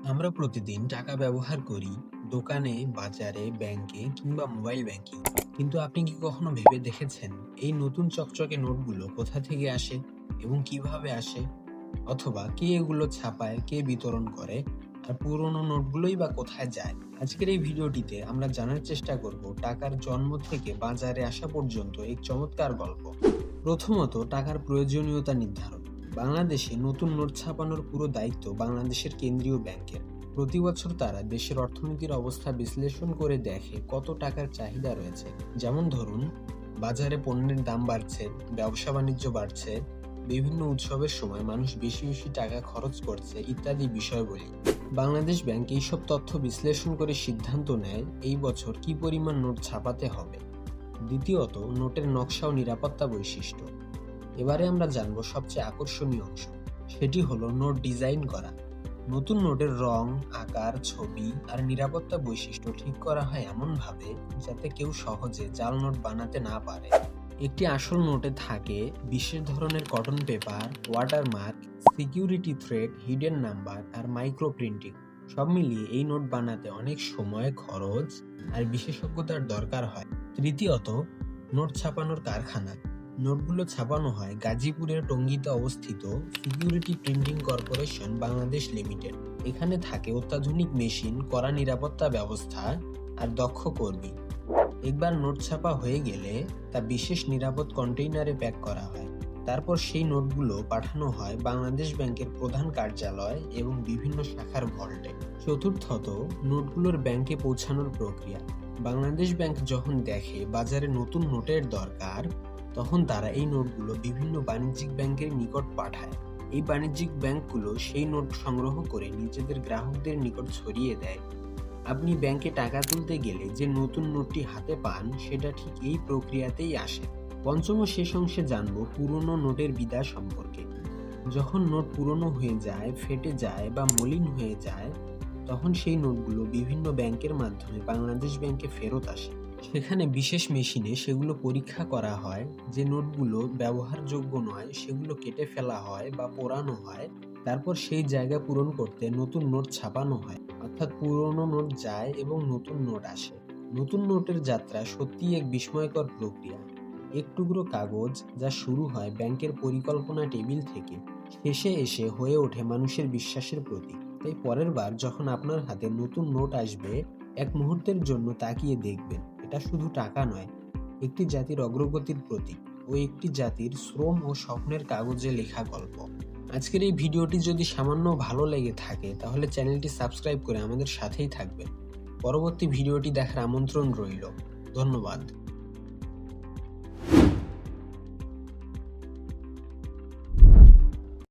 আমরা প্রতিদিন টাকা ব্যবহার করি দোকানে, বাজারে, ব্যাংকে কিংবা মোবাইল ব্যাংকিং। কিন্তু আপনি কি কখনো ভেবে দেখেছেন এই নতুন চকচকে নোটগুলো কোথা থেকে আসে এবং কিভাবে আসে? অথবা কে এগুলো ছাপায়, কে বিতরণ করে, আর পুরনো নোটগুলোই বা কোথায় যায়? আজকের এই ভিডিওটিতে আমরা জানার চেষ্টা করব টাকার জন্ম থেকে বাজারে আসা পর্যন্ত এক চমৎকার গল্প। প্রথমত, টাকার প্রয়োজনীয়তা নির্ধারণ। বাংলাদেশে নতুন নোট ছাপানোর পুরো দায়িত্ব বাংলাদেশের কেন্দ্রীয় ব্যাংকের। প্রতি বছর তারা দেশের অর্থনীতির অবস্থা বিশ্লেষণ করে দেখে কত টাকার চাহিদা রয়েছে। যেমন ধরুন, বাজারে পণ্যের দাম বাড়ছে, ব্যবসা বাণিজ্য বাড়ছে, বিভিন্ন উৎসবের সময় মানুষ বেশি বেশি টাকা খরচ করছে ইত্যাদি বিষয়বলি। বাংলাদেশ ব্যাংক এইসব তথ্য বিশ্লেষণ করে সিদ্ধান্ত নেয় এই বছর কি পরিমাণ নোট ছাপাতে হবে। দ্বিতীয়ত, নোটের নকশা ও নিরাপত্তা বৈশিষ্ট্য। এবারে আমরা জানবো সবচেয়ে আকর্ষণীয় অংশ, সেটি হলো নোট ডিজাইন করা। নতুন নোটের রং, আকার, ছবি আর নিরাপত্তা বৈশিষ্ট্য ঠিক করা হয় এমনভাবে যাতে কেউ সহজে জাল নোট বানাতে না পারে। একটি আসল নোটে থাকে বিশেষ ধরনের cotton paper, watermark, security thread, hidden number আর মাইক্রো প্রিন্টিং। সব মিলিয়ে এই নোট বানাতে অনেক সময়, খরচ আর বিশেষজ্ঞতার দরকার হয়। তৃতীয়ত, নোট ছাপানোর কারখানা। নোটগুলো ছাপানো হয় গাজীপুরের টঙ্গীতে অবস্থিত security printing corporation Bangladesh limited. এখানে থাকে অত্যাধুনিক মেশিন, কড়া নিরাপত্তা ব্যবস্থা আর দক্ষ কর্মী। একবার নোট ছাপা হয়ে গেলে তা বিশেষ নিরাপদ কন্টেইনারে প্যাক করা হয়। তারপর সেই নোটগুলো পাঠানো হয় বাংলাদেশ ব্যাংকের প্রধান কার্যালয় এবং বিভিন্ন শাখার ভল্টে। চতুর্থত, নোটগুলোর ব্যাংকে পৌঁছানোর প্রক্রিয়া। বাংলাদেশ ব্যাংক যখন দেখে বাজারে নতুন নোটের দরকার, তখন তারা এই নোটগুলো বিভিন্ন বাণিজ্যিক ব্যাংকের নিকট পাঠায়। এই বাণিজ্যিক ব্যাংকগুলো সেই নোট সংগ্রহ করে নিজেদের গ্রাহকদের নিকট ছড়িয়ে দেয়। আপনি ব্যাংকে টাকা তুলতে গেলে যে নতুন নোটটি হাতে পান, সেটা ঠিক এই প্রক্রিয়াতেই আসে। পঞ্চম ও শেষ অংশে জানবো পুরনো নোটের বিদায় সম্পর্কে। যখন নোট পুরনো হয়ে যায়, ফেটে যায় বা মলিন হয়ে যায়, তখন সেই নোটগুলো বিভিন্ন ব্যাংকের মাধ্যমে বাংলাদেশ ব্যাংকে ফেরত আসে। সেখানে বিশেষ মেশিনে সেগুলো পরীক্ষা করা হয়। যে নোটগুলো ব্যবহারযোগ্য নয় সেগুলো কেটে ফেলা হয় বা পোড়ানো হয়। তারপর সেই জায়গা পূরণ করতে নতুন নোট ছাপানো হয়। অর্থাৎ পুরনো নোট যায় এবং নতুন নোট আসে। নতুন নোটের যাত্রা সত্যিই এক বিস্ময়কর প্রক্রিয়া। এক টুকরো কাগজ যা শুরু হয় ব্যাংকের পরিকল্পনা টেবিল থেকে, শেষে এসে হয়ে ওঠে মানুষের বিশ্বাসের প্রতীক। তাই পরের বার যখন আপনার হাতে নতুন নোট আসবে, এক মুহূর্তের জন্য তাকিয়ে দেখবেন, এটা শুধু টাকা নয়, একটি জাতির অগ্রগতির প্রতীক ও একটি জাতির শ্রম ও স্বপ্নের কাগজে লেখা গল্প। আজকের এই ভিডিওটি যদি সামান্য ভালো লেগে থাকে তাহলে চ্যানেলটি সাবস্ক্রাইব করে আমাদের সাথেই থাকবেন। পরবর্তী ভিডিওটি দেখার আমন্ত্রণ রইল। ধন্যবাদ।